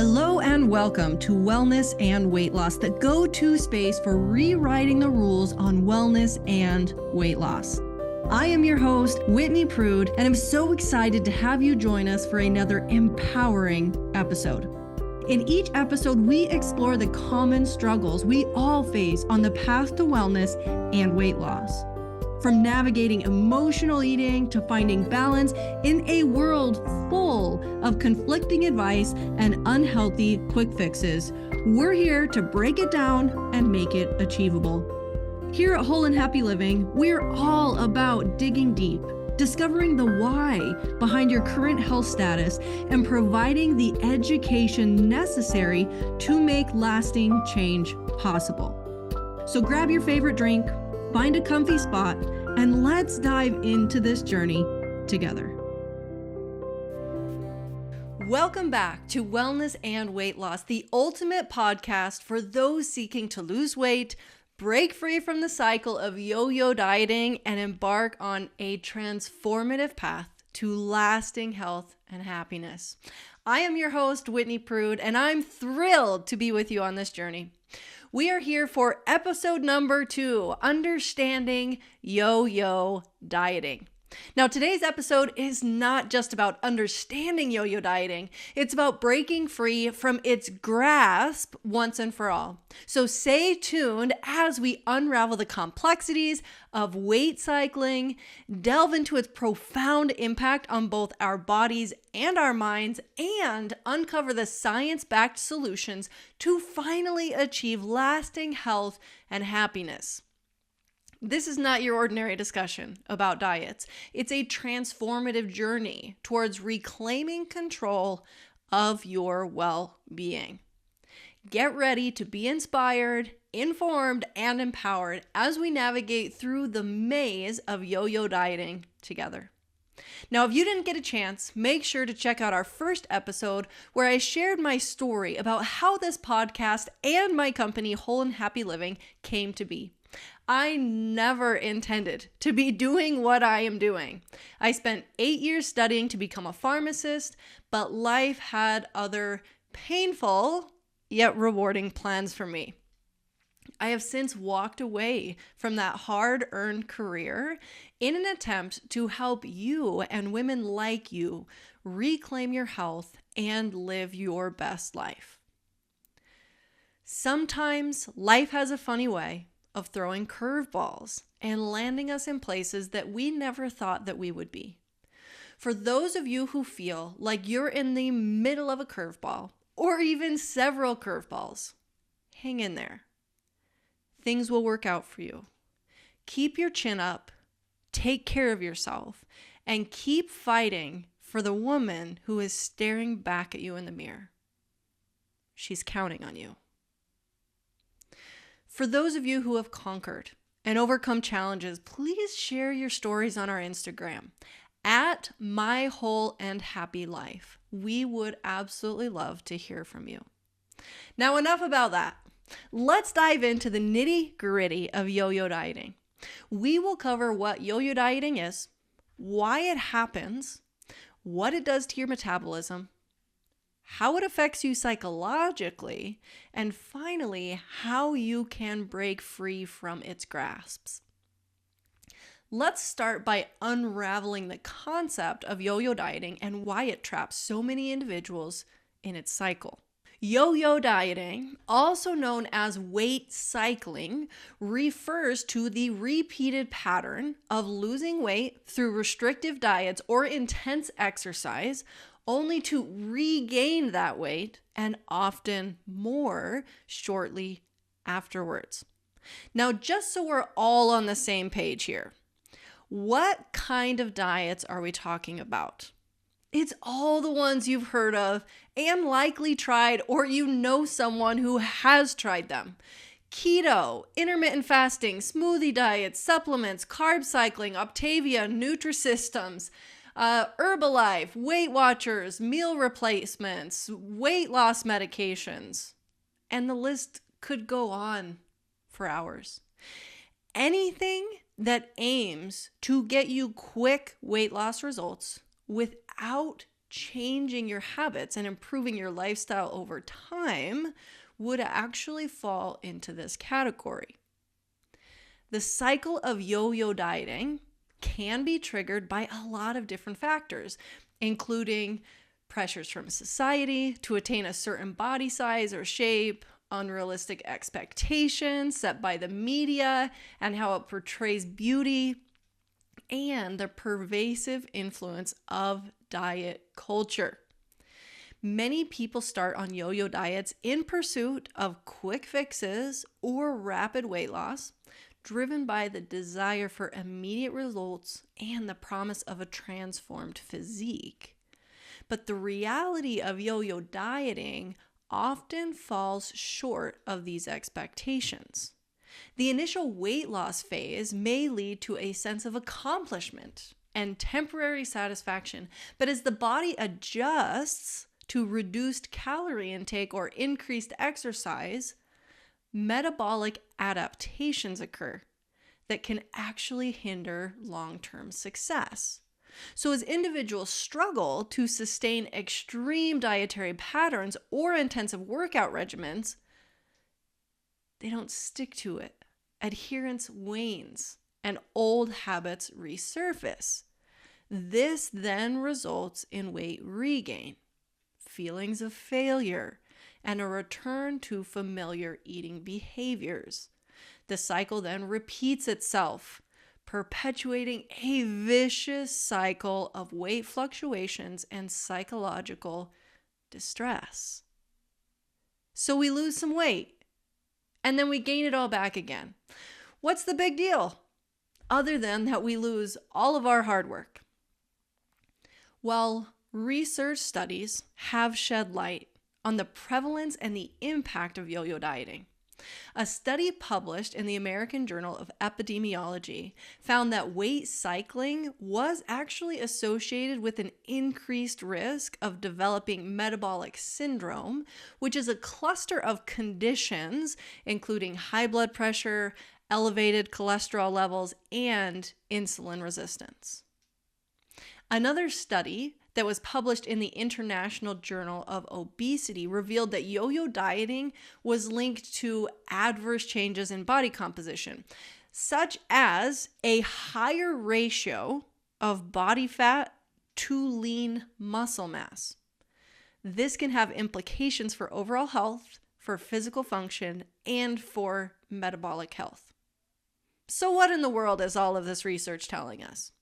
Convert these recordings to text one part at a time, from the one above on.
Hello and welcome to Wellness and Weight Loss, the go-to space for rewriting the rules on wellness and weight loss. I am your host, Whitney Prude, and I'm so excited to have you join us for another empowering episode. In each episode, we explore the common struggles we all face on the path to wellness and weight loss. From navigating emotional eating to finding balance in a world full of conflicting advice and unhealthy quick fixes, we're here to break it down and make it achievable. Here at Whole and Happy Living, we're all about digging deep, discovering the why behind your current health status, and providing the education necessary to make lasting change possible. So grab your favorite drink, find a comfy spot, and let's dive into this journey together. Welcome back to Wellness and Weight Loss, the ultimate podcast for those seeking to lose weight, break free from the cycle of yo-yo dieting, and embark on a transformative path to lasting health and happiness. I am your host, Whitney Prude, and I'm thrilled to be with you on this journey. We are here for episode number 2, Understanding Yo-Yo Dieting. Now, today's episode is not just about understanding yo-yo dieting. It's about breaking free from its grasp once and for all. So stay tuned as we unravel the complexities of weight cycling, delve into its profound impact on both our bodies and our minds, and uncover the science-backed solutions to finally achieve lasting health and happiness. This is not your ordinary discussion about diets. It's a transformative journey towards reclaiming control of your well-being. Get ready to be inspired, informed, and empowered as we navigate through the maze of yo-yo dieting together. Now, if you didn't get a chance, make sure to check out our first episode where I shared my story about how this podcast and my company, Whole and Happy Living, came to be. I never intended to be doing what I am doing. I spent 8 years studying to become a pharmacist, but life had other painful yet rewarding plans for me. I have since walked away from that hard-earned career in an attempt to help you and women like you reclaim your health and live your best life. Sometimes life has a funny way of throwing curveballs and landing us in places that we never thought that we would be. For those of you who feel like you're in the middle of a curveball or even several curveballs, hang in there. Things will work out for you. Keep your chin up, take care of yourself, and keep fighting for the woman who is staring back at you in the mirror. She's counting on you. For those of you who have conquered and overcome challenges, please share your stories on our Instagram at My Whole and Happy Life. We would absolutely love to hear from you. Now, enough about that. Let's dive into the nitty-gritty of yo-yo dieting. We will cover what yo-yo dieting is, why it happens, what it does to your metabolism, how it affects you psychologically, and finally, how you can break free from its grasps. Let's start by unraveling the concept of yo-yo dieting and why it traps so many individuals in its cycle. Yo-yo dieting, also known as weight cycling, refers to the repeated pattern of losing weight through restrictive diets or intense exercise, only to regain that weight and often more shortly afterwards. Now, just so we're all on the same page here, what kind of diets are we talking about? It's all the ones you've heard of and likely tried, or you know someone who has tried them. Keto, intermittent fasting, smoothie diets, supplements, carb cycling, Optavia, Nutrisystems, Herbalife, Weight Watchers, meal replacements, weight loss medications, and the list could go on for hours. Anything that aims to get you quick weight loss results without changing your habits and improving your lifestyle over time would actually fall into this category. The cycle of yo-yo dieting can be triggered by a lot of different factors, including pressures from society to attain a certain body size or shape, unrealistic expectations set by the media and how it portrays beauty, and the pervasive influence of diet culture. Many people start on yo-yo diets in pursuit of quick fixes or rapid weight loss, driven by the desire for immediate results and the promise of a transformed physique. But the reality of yo-yo dieting often falls short of these expectations. The initial weight loss phase may lead to a sense of accomplishment and temporary satisfaction, but as the body adjusts to reduced calorie intake or increased exercise, metabolic adaptations occur that can actually hinder long-term success. So as individuals struggle to sustain extreme dietary patterns or intensive workout regimens, they don't stick to it. Adherence wanes and old habits resurface. This then results in weight regain, feelings of failure, and a return to familiar eating behaviors. The cycle then repeats itself, perpetuating a vicious cycle of weight fluctuations and psychological distress. So we lose some weight, and then we gain it all back again. What's the big deal? Other than that we lose all of our hard work. Well, research studies have shed light on the prevalence and the impact of yo-yo dieting. A study published in the American Journal of Epidemiology found that weight cycling was actually associated with an increased risk of developing metabolic syndrome, which is a cluster of conditions including high blood pressure, elevated cholesterol levels, and insulin resistance. Another study that was published in the International Journal of Obesity revealed that yo-yo dieting was linked to adverse changes in body composition, such as a higher ratio of body fat to lean muscle mass. This can have implications for overall health, for physical function, and for metabolic health. So what in the world is all of this research telling us?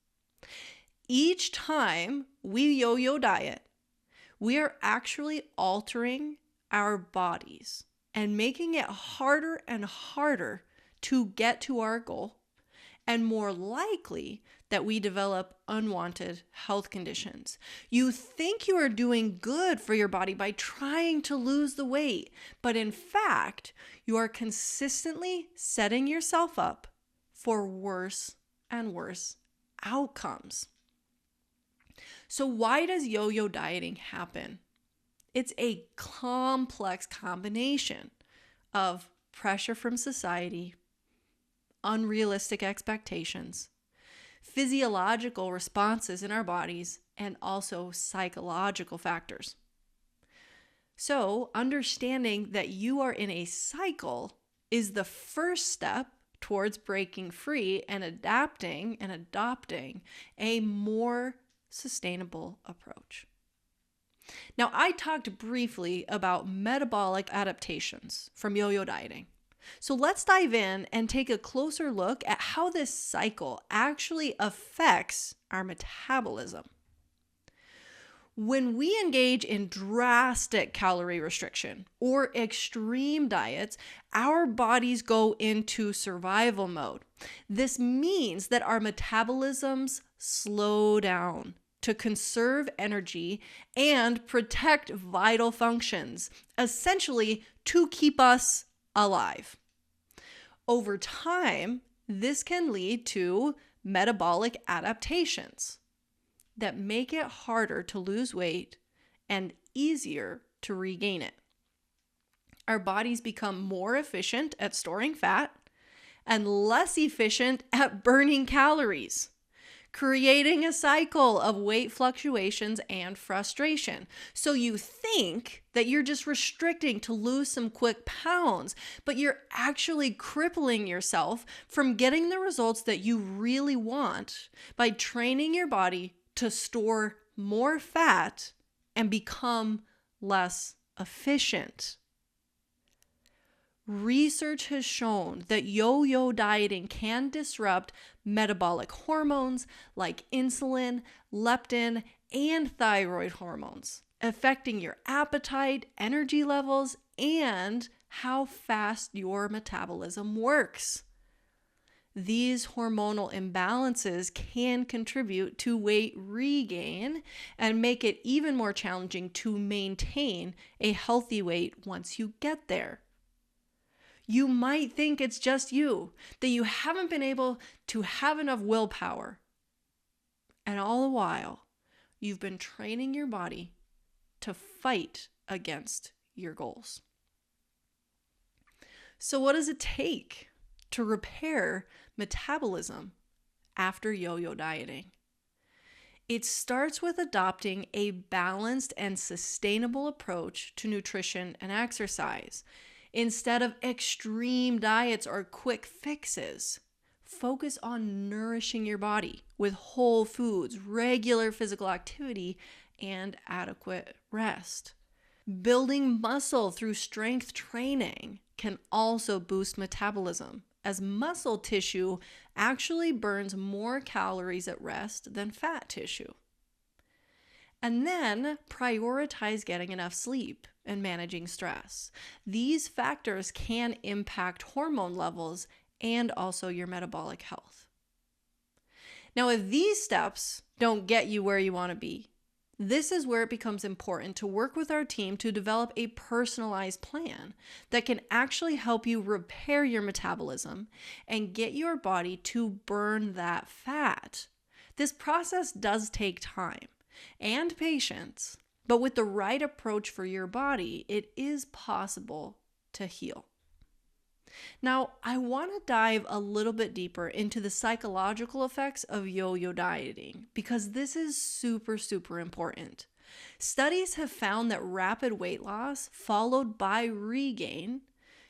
Each time we yo-yo diet, we are actually altering our bodies and making it harder and harder to get to our goal, and more likely that we develop unwanted health conditions. You think you are doing good for your body by trying to lose the weight, but in fact, you are consistently setting yourself up for worse and worse outcomes. So why does yo-yo dieting happen? It's a complex combination of pressure from society, unrealistic expectations, physiological responses in our bodies, and also psychological factors. So understanding that you are in a cycle is the first step towards breaking free and adapting and adopting a more sustainable approach. Now, I talked briefly about metabolic adaptations from yo-yo dieting. So let's dive in and take a closer look at how this cycle actually affects our metabolism. When we engage in drastic calorie restriction or extreme diets, our bodies go into survival mode. This means that our metabolisms slow down to conserve energy and protect vital functions, essentially to keep us alive. Over time, this can lead to metabolic adaptations that make it harder to lose weight and easier to regain it. Our bodies become more efficient at storing fat and less efficient at burning calories, creating a cycle of weight fluctuations and frustration. So you think that you're just restricting to lose some quick pounds, but you're actually crippling yourself from getting the results that you really want by training your body to store more fat and become less efficient. Research has shown that yo-yo dieting can disrupt metabolic hormones like insulin, leptin, and thyroid hormones, affecting your appetite, energy levels, and how fast your metabolism works. These hormonal imbalances can contribute to weight regain and make it even more challenging to maintain a healthy weight once you get there. You might think it's just you, that you haven't been able to have enough willpower. And all the while, you've been training your body to fight against your goals. So what does it take to repair metabolism after yo-yo dieting? It starts with adopting a balanced and sustainable approach to nutrition and exercise. Instead of extreme diets or quick fixes, focus on nourishing your body with whole foods, regular physical activity, and adequate rest. Building muscle through strength training can also boost metabolism, as muscle tissue actually burns more calories at rest than fat tissue. And then prioritize getting enough sleep and managing stress. These factors can impact hormone levels and also your metabolic health. Now, if these steps don't get you where you want to be, this is where it becomes important to work with our team to develop a personalized plan that can actually help you repair your metabolism and get your body to burn that fat. This process does take time and patience, but with the right approach for your body, it is possible to heal. Now, I want to dive a little bit deeper into the psychological effects of yo-yo dieting because this is super, super important. Studies have found that rapid weight loss followed by regain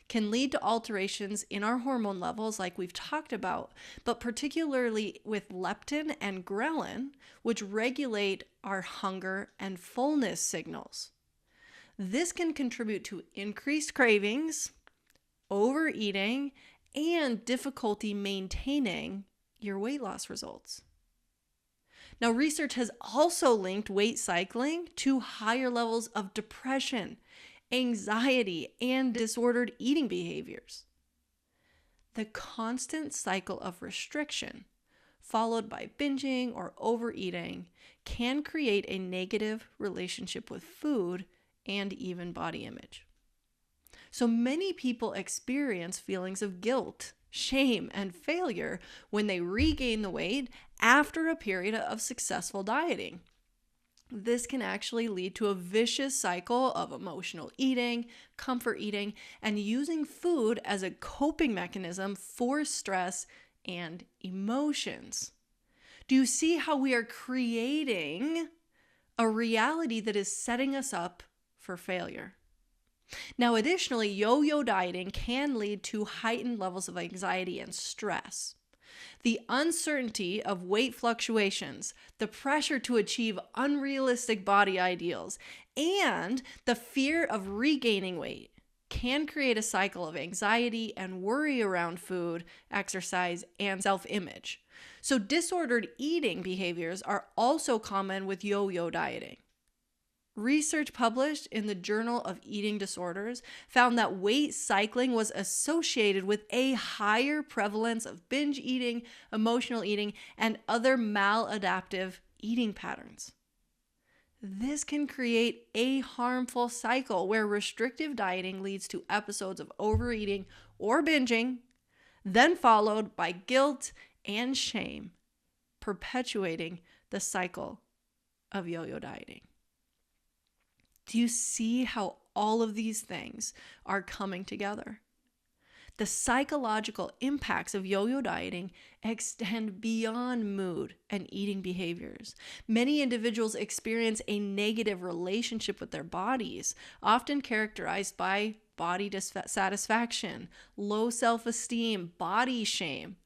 can lead to alterations in our hormone levels like we've talked about, but particularly with leptin and ghrelin, which regulate our hunger and fullness signals. This can contribute to increased cravings, overeating, and difficulty maintaining your weight loss results. Now, research has also linked weight cycling to higher levels of depression, anxiety, and disordered eating behaviors. The constant cycle of restriction, followed by binging or overeating, can create a negative relationship with food and even body image. So many people experience feelings of guilt, shame, and failure when they regain the weight after a period of successful dieting. This can actually lead to a vicious cycle of emotional eating, comfort eating, and using food as a coping mechanism for stress and emotions. Do you see how we are creating a reality that is setting us up for failure? Now, additionally, yo-yo dieting can lead to heightened levels of anxiety and stress. The uncertainty of weight fluctuations, the pressure to achieve unrealistic body ideals, and the fear of regaining weight can create a cycle of anxiety and worry around food, exercise, and self-image. So disordered eating behaviors are also common with yo-yo dieting. Research published in the Journal of Eating Disorders found that weight cycling was associated with a higher prevalence of binge eating, emotional eating, and other maladaptive eating patterns. This can create a harmful cycle where restrictive dieting leads to episodes of overeating or binging, then followed by guilt and shame, perpetuating the cycle of yo-yo dieting. Do you see how all of these things are coming together? The psychological impacts of yo-yo dieting extend beyond mood and eating behaviors. Many individuals experience a negative relationship with their bodies, often characterized by body dissatisfaction, low self-esteem, body shame.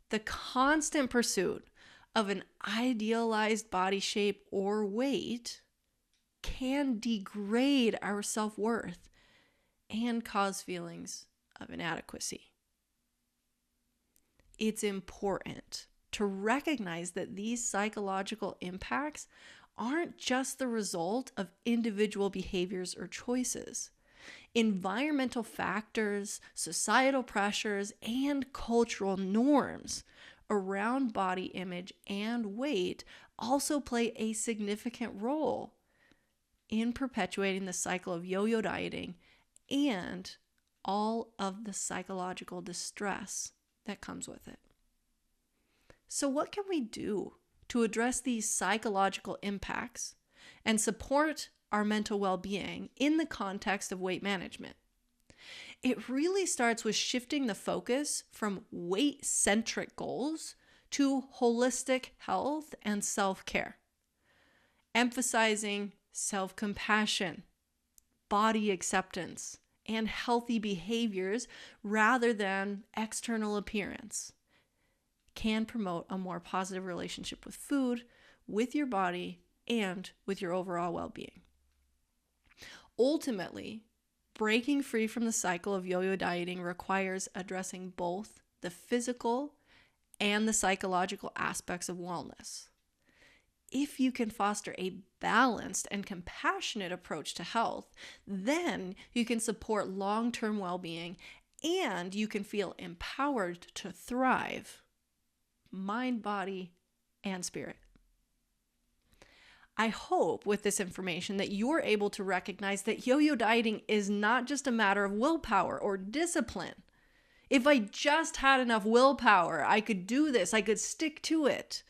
The constant pursuit of an idealized body shape or weight can degrade our self-worth and cause feelings of inadequacy. It's important to recognize that these psychological impacts aren't just the result of individual behaviors or choices. Environmental factors, societal pressures, and cultural norms around body image and weight also play a significant role in perpetuating the cycle of yo-yo dieting and all of the psychological distress that comes with it. So what can we do to address these psychological impacts and support our mental well-being in the context of weight management? It really starts with shifting the focus from weight-centric goals to holistic health and self-care, emphasizing self-compassion, body acceptance, and healthy behaviors rather than external appearance can promote a more positive relationship with food, with your body, and with your overall well-being. Ultimately, breaking free from the cycle of yo-yo dieting requires addressing both the physical and the psychological aspects of wellness. If you can foster a balanced and compassionate approach to health, then you can support long-term well-being and you can feel empowered to thrive, mind, body, and spirit. I hope with this information that you're able to recognize that yo-yo dieting is not just a matter of willpower or discipline. If I just had enough willpower, I could do this, I could stick to it.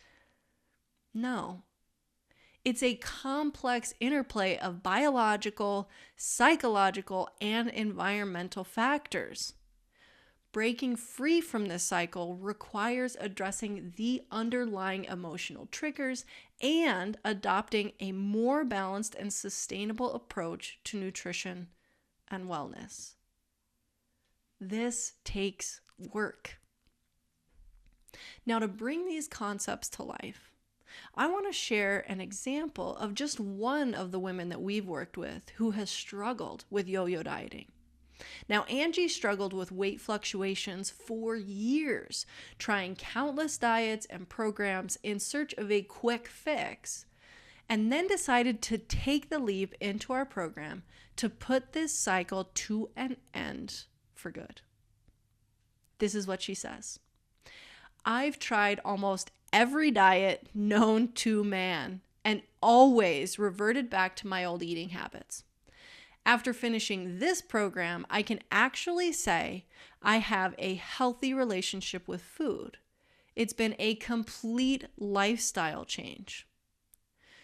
No. It's a complex interplay of biological, psychological, and environmental factors. Breaking free from this cycle requires addressing the underlying emotional triggers and adopting a more balanced and sustainable approach to nutrition and wellness. This takes work. Now, to bring these concepts to life, I want to share an example of just one of the women that we've worked with who has struggled with yo-yo dieting. Now, Angie struggled with weight fluctuations for years, trying countless diets and programs in search of a quick fix, and then decided to take the leap into our program to put this cycle to an end for good. This is what she says. I've tried almost every diet known to man and always reverted back to my old eating habits. After finishing this program, I can actually say I have a healthy relationship with food. It's been a complete lifestyle change.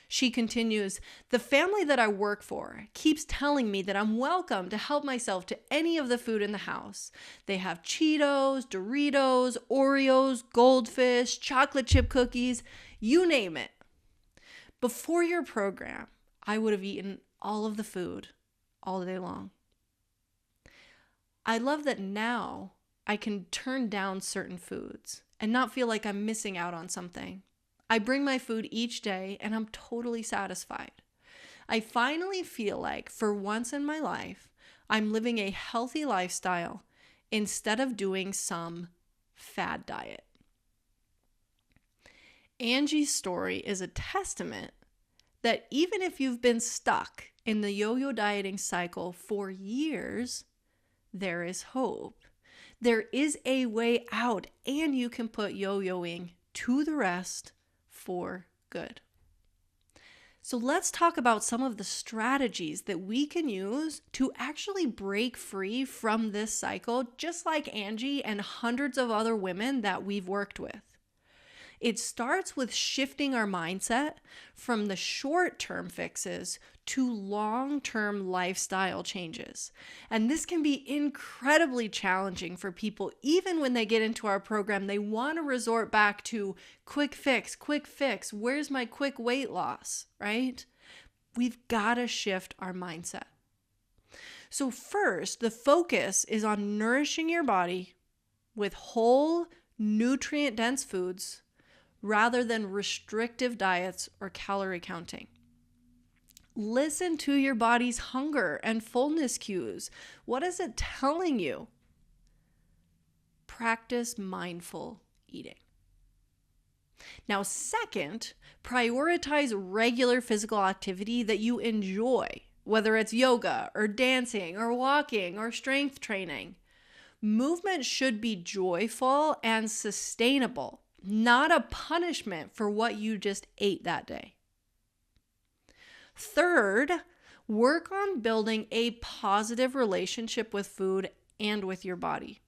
She continues, the family that I work for keeps telling me that I'm welcome to help myself to any of the food in the house. They have Cheetos, Doritos, Oreos, Goldfish, chocolate chip cookies, you name it. Before your program, I would have eaten all of the food all day long. I love that now I can turn down certain foods and not feel like I'm missing out on something. I bring my food each day and I'm totally satisfied. I finally feel like for once in my life, I'm living a healthy lifestyle instead of doing some fad diet. Angie's story is a testament that even if you've been stuck in the yo-yo dieting cycle for years, there is hope. There is a way out and you can put yo-yoing to the rest for good. So let's talk about some of the strategies that we can use to actually break free from this cycle, just like Angie and hundreds of other women that we've worked with. It starts with shifting our mindset from the short-term fixes to long-term lifestyle changes. And this can be incredibly challenging for people. Even when they get into our program, they want to resort back to quick fix. Where's my quick weight loss, right? We've got to shift our mindset. So first, the focus is on nourishing your body with whole, nutrient-dense foods rather than restrictive diets or calorie counting. Listen to your body's hunger and fullness cues. What is it telling you? Practice mindful eating. Now, second, prioritize regular physical activity that you enjoy, whether it's yoga or dancing or walking or strength training. Movement should be joyful and sustainable, not a punishment for what you just ate that day. Third, work on building a positive relationship with food and with your body.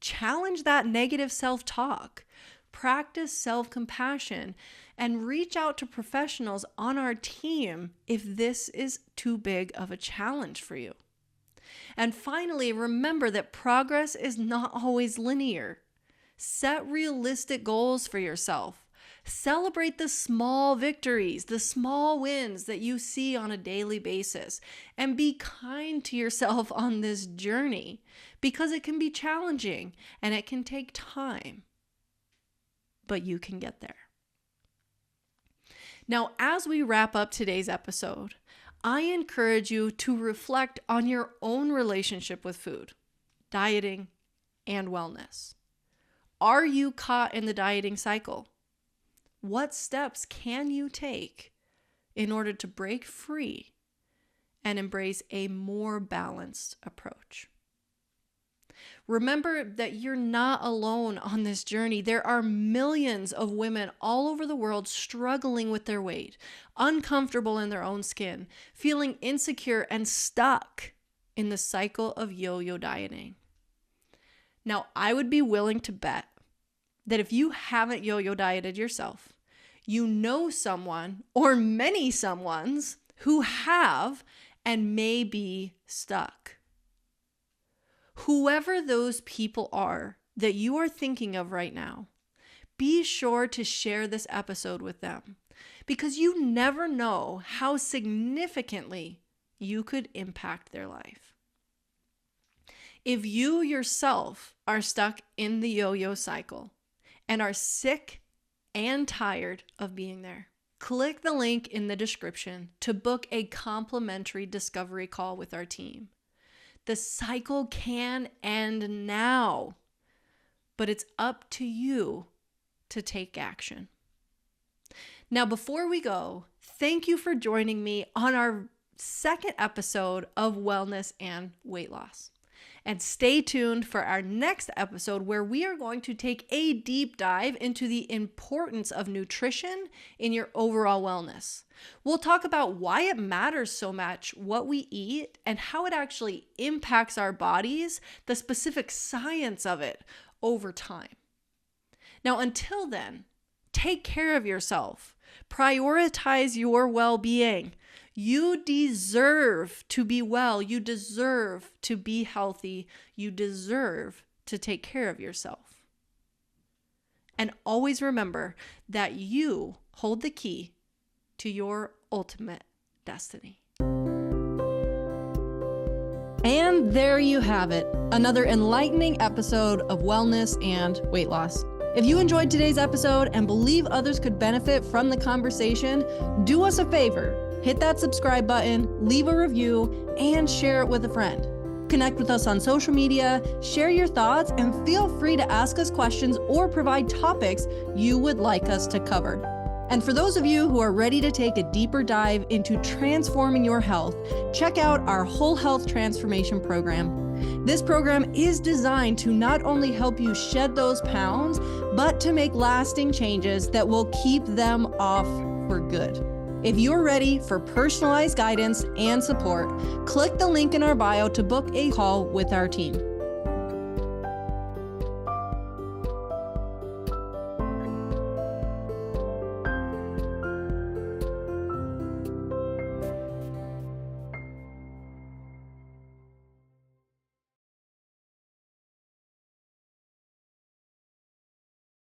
Challenge that negative self-talk. Practice self-compassion and reach out to professionals on our team if this is too big of a challenge for you. And finally, remember that progress is not always linear. Set realistic goals for yourself. Celebrate the small victories, the small wins that you see on a daily basis, and be kind to yourself on this journey because it can be challenging and it can take time, but you can get there. Now, as we wrap up today's episode, I encourage you to reflect on your own relationship with food, dieting, and wellness. Are you caught in the dieting cycle? What steps can you take in order to break free and embrace a more balanced approach? Remember that you're not alone on this journey. There are millions of women all over the world struggling with their weight, uncomfortable in their own skin, feeling insecure and stuck in the cycle of yo-yo dieting. Now, I would be willing to bet that if you haven't yo-yo dieted yourself, you know someone or many someones who have and may be stuck. Whoever those people are that you are thinking of right now, be sure to share this episode with them because you never know how significantly you could impact their life. If you yourself are stuck in the yo-yo cycle and are sick and tired of being there, click the link in the description to book a complimentary discovery call with our team. The cycle can end now, but it's up to you to take action. Now, before we go, thank you for joining me on our second episode of Wellness and Weight Loss. And stay tuned for our next episode where we are going to take a deep dive into the importance of nutrition in your overall wellness. We'll talk about why it matters so much what we eat and how it actually impacts our bodies, the specific science of it over time. Now, until then, take care of yourself. Prioritize your well-being. You deserve to be well. You deserve to be healthy. You deserve to take care of yourself. And always remember that you hold the key to your ultimate destiny. And there you have it, another enlightening episode of Wellness and Weight Loss. If you enjoyed today's episode and believe others could benefit from the conversation, do us a favor. Hit that subscribe button, leave a review, and share it with a friend. Connect with us on social media, share your thoughts, and feel free to ask us questions or provide topics you would like us to cover. And for those of you who are ready to take a deeper dive into transforming your health, check out our Whole Health Transformation Program. This program is designed to not only help you shed those pounds, but to make lasting changes that will keep them off for good. If you're ready for personalized guidance and support, click the link in our bio to book a call with our team.